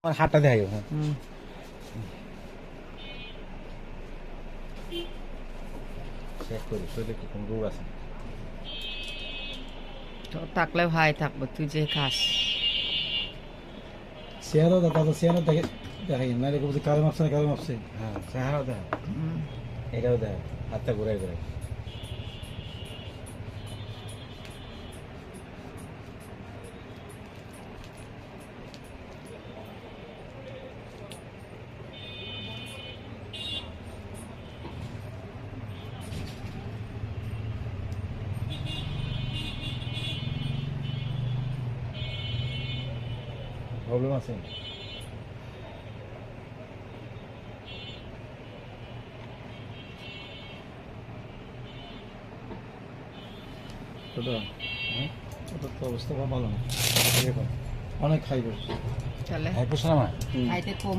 আমার হাতটা দেখাই চেক করি শরীরে কি কোন রোগ আছে থাকলে ভাই থাকবো তুই যে খাস চেহারা দাদা চেহারা দেখে দেখাই না রে বলছে কারো মাপছে না কারো মাপছে হ্যাঁ চেহারাও দেখা এটাও দেখা হাতটা ঘুরাই ঘুরাই প্রবলেম আছে ওটা ওটা তো অবস্থা ভালো না অনেক খাইবে তাহলে হাই প্রেশার আমার খাইতে কম